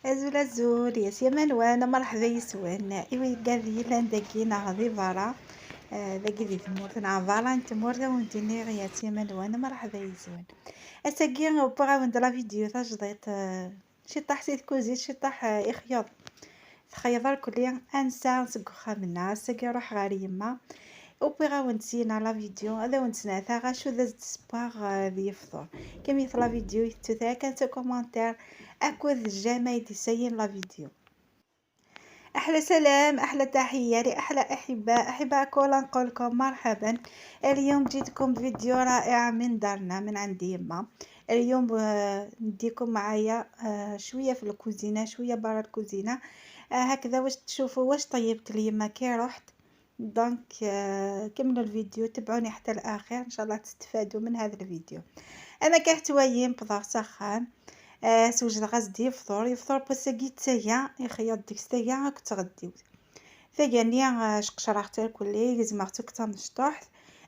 أزول أزول يا سيمان وانا مرحبا يسوان إيوا قاذي لان داكي نغضي برا داكي دي تمورت نعفالا نتمورت ونديني يا سيمان وانا مرحبا يسوان أساكي بغاو ندير فيديو تاع جديد شي طاح سيت كوزيت شي طاح إخياض تخيض الكلية أنسى نسق خامنا أساكي روح غير يما وبغاو نسينا لا فيديو هذا ونسنا ثا غاشو داز سباغ ذي يفطر كم يطلع فيديو يتوثا كانت كومنتير أكوذ الجامع يتسين لا فيديو احلى سلام احلى تحيه لاحلى احباء كل نقول لكم مرحبا. اليوم جيتكم بفيديو رائع من دارنا من عند يما. اليوم نديكم معايا شويه في الكوزينه شويه برا الكوزينه هكذا واش تشوفوا واش طيبت لي يما كي رحت. دونك كملوا الفيديو تبعوني حتى الاخر ان شاء الله تستفادوا من هذا الفيديو. انا كحتويم بضغ سخان سوجد غزدي يفطر بساقي تايا يخيط ديك تايا راك تغديو ثانيا شقشرحت الكلي لازماتك تنشطح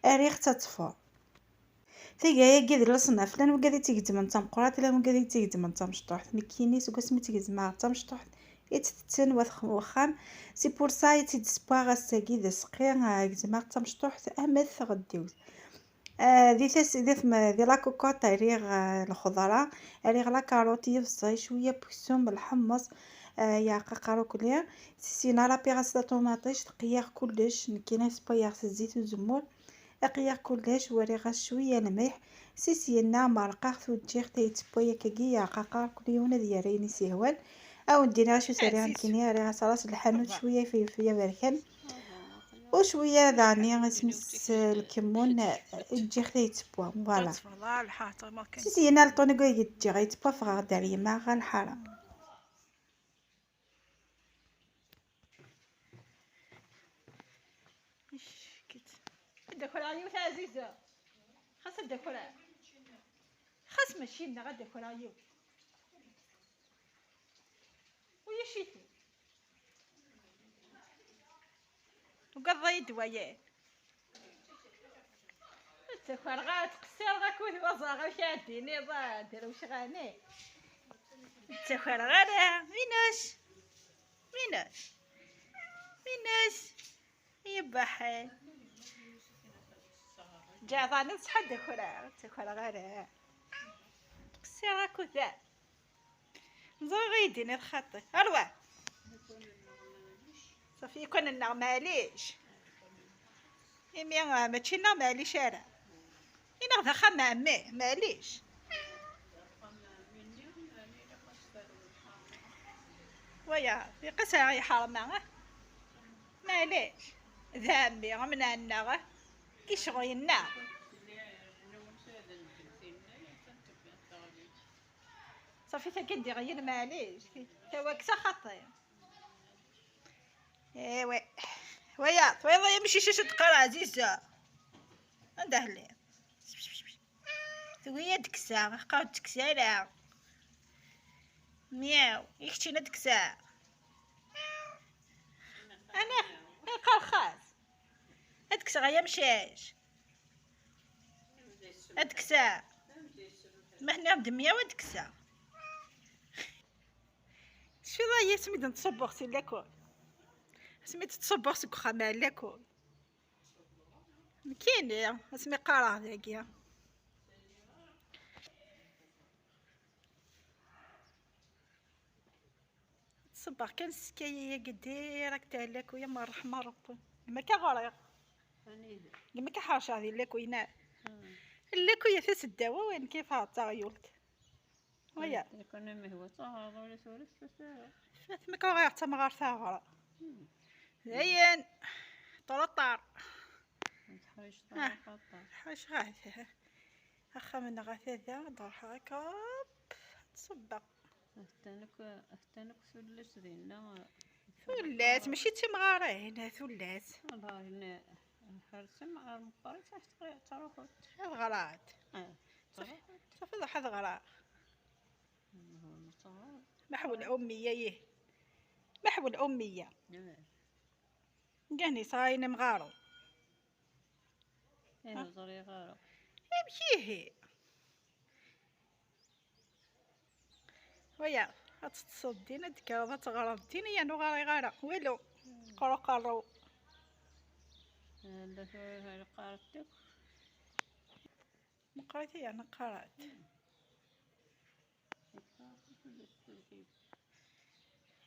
ريخ تطفو ثيا كيد الصناف لان وقادي تيقدم انت مقرات لا وقادي تيقدم انت مشطوح مكيني سوق سميت تيقدم انت مشطوح يتتن وخام سي بور سا يتسباغ الساقي ذا سقير زعما تمشطوح امث غديو ذي لا كوكوط ريغ الخضرة ريغ لا كاروت يفصي شويه بوسوم بالحمص يا قاقارو كليا سينا لا بيغاس دا طوماطيش تقياغ كلش كاينه سبايغ الزيت والزمور اقياغ كلش وريغ شويه الملح سينا مرقاغ ثوجيغ تيتبويا كاكيا قاقار كليونا ديالي سيهوال او نديرها شو سريعا كيني ريغ صراص الحانوت شويه فلفيه بركان وشويه داني سمس الكمون تجي خليت بوا فوالا سينا الطونيكو يجي غيتبوا فغا داري ما غا الحرام الديكورايو تاع عزيزة خاص الديكورا خاص ماشي لنا غا الديكورايو ويا شيتو وقضي دوايا الديكور غا تقصير غا كوث وزا غا شاديني ضا ديرو شغاني الديكور غا ميناش يا بحال جا ظاني صحا الديكورا غا تقصير غا كوثا نزور غيديني الخطي أروى صافي يكون لنا معليش يمي ماشي لنا معليش أنا إنا غدا خا عمي معليش ويا في قسا يحرم معليش ذامي من عنا كي شغينا صافي تكدي غير معليش تواكسا خطي ايوا ويا يمشي شي تقرا عزيزه ندهلي ثويه دكسا قاو دكسا لا مياو يختينا دكسا انا قرخاس ادكسا غيا مشاش ادكسا ما هنا بدميا ودكسا شو ضايع سميت نتصبغ سي لاكل سميت تصبغ سك خما لاكل كاين اسمي قرا ذاكيا تصبغ كان سكايه قدي راك تاع لاكل يا الرحمه ربي ما كغريق ما كحاشا هذه لاكوينا اللاكويه فاس الدواء وين كيفها تغيولت ويا يكون مهوى صار ولا سولف ما كغير تمغار ثاغره زين طرطار حاج طاقه حاش غاثه اخا من غاثه ضرح هكا تصبغ اهتنك ثلث ذينا ثلات ماشي تمغارين ثلات والله هنا حرسم على المقارنة تحت تروحت الغرات صافي ضحى الغرات محول أمية محول أمية قهني صاين مغارو زري غارو يمشيه ويا غتصدينا ديك تغرضتيني يا نو غاري غارة والو قرو هذا شوية قارتك. ما قريتي انا قرات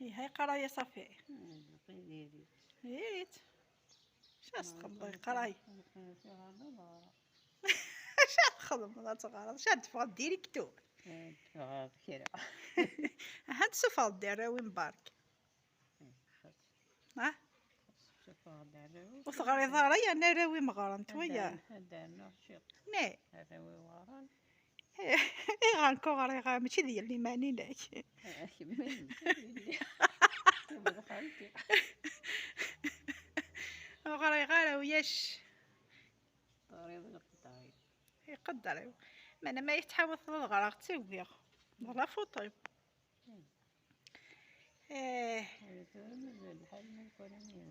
هاي قرايه صافي ريت شاش تخمضي قراي شاد تخدم لا تغرض شاد تفضل ديري كتب هاد سوف دير وين بارك ها وثغري ضاري انا راوي مغرنت ويا ني اي غنكو غاري غا ماشي ديال اللي ماني لك غاري غارا وياش يقدر ما انا ما يتحاول الغرق تسوي لا فوطي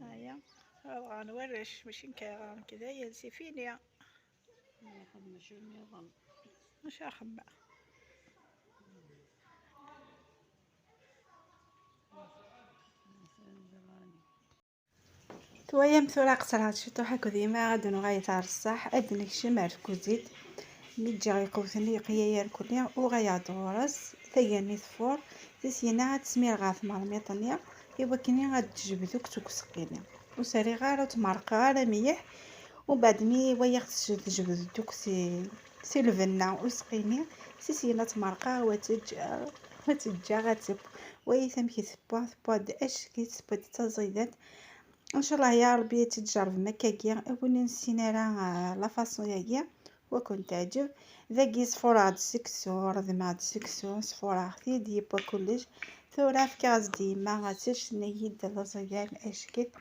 هيا غنورش ماشي كذا يلسي فيني مش اخمع تويا مثورة قصرات شتو حكو ديما غادو نغاية تاع الصح ادنك شمع كوزيت ميجي غيقوثني قيايا الكلية وغايا دورس ثياني ثفور تسينا تسمير غاث مرميطنيا يوكني غاد تجبدوك توكسقيني وساري غارو تمرقا غارا ميح وبعد مي وياخ تجبدوك سي الفنا وسقيني سينا تمرقا وتجا غاتب ويثم كي ثبوا اش كي تثبت تزيدات ان شاء الله يا ربي تجرب مكاكيا اولي نسينا راه لا فاصون ياكيا وكنت تعجب ذاكي صفورة السكسور ذما السكسور صفورة خذي ديبا كلش ثورة في كاز ديما غاتش نيد الرزيان اشكت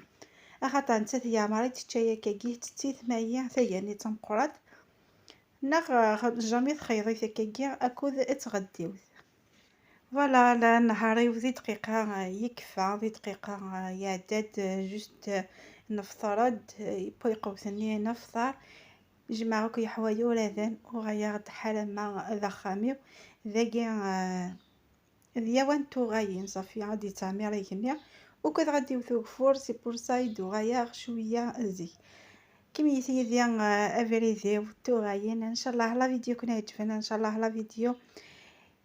اخاطر نتا يا مريت تشايا كاكي تتي ثمايا ثياني تنقرات نغ جامي تخيضي كاكي اكود اتغديو فوالا لا نهاري وذي دقيقة يكفى ذي دقيقة يعداد جوست نفطرد يقوثني نفطر جمعوك يحوايو لاذان وغايا غد حال مع ذا خاميو ذاكي ذيوان تو غاين صافي غادي تعمير يكنيا وكذا غادي يوثو كفور سي بور سايد وغايا شويه زي كميتي ديال افريزيو تو غاين ان شاء الله لا فيديو كون عجبنا ان شاء الله لا فيديو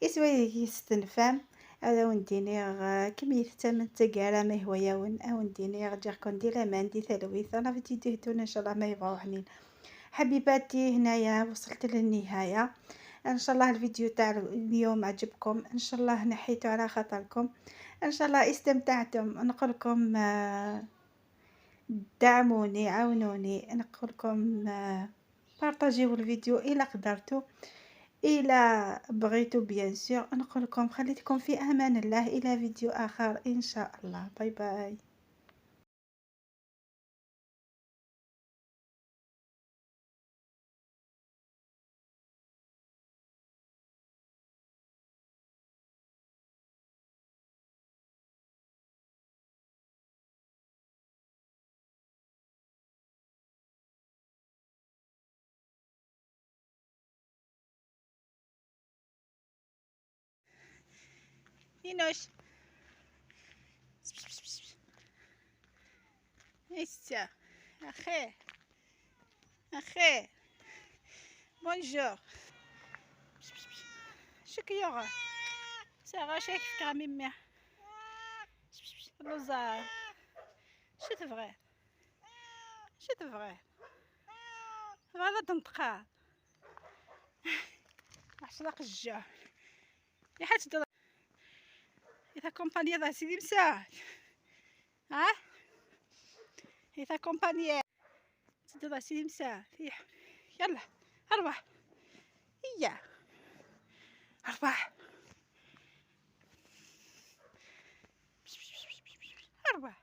يسوي يستنفام هذا ونديني كمية تمن تقارا ما هو ياون او نديني رجع كندير ما عندي ثلويث انا فيديو دهتون ان شاء الله ما يبغوا حنين حبيباتي هنايا وصلت للنهايه ان شاء الله الفيديو تاع اليوم عجبكم ان شاء الله نحيتو على خاطركم ان شاء الله استمتعتم نقولكم دعموني عاونوني نقولكم بارطاجيو الفيديو الى قدرتوا الى بغيتوا بيان سور نقولكم خليتكم في امان الله الى فيديو اخر ان شاء الله باي باي. ينوش إيسا أخي أخي بونجور شك يوغا ساغا شاك في كامي ميح لوزا شو تبغي شو تبغي هذا تنطقا عشلاق الجوع يا حاج إذا كومبانيا ذا سيدي مساعد ها إذا كومبانيا سيدي ذا سيدي مساعد يلا أربح هيا أربح أربح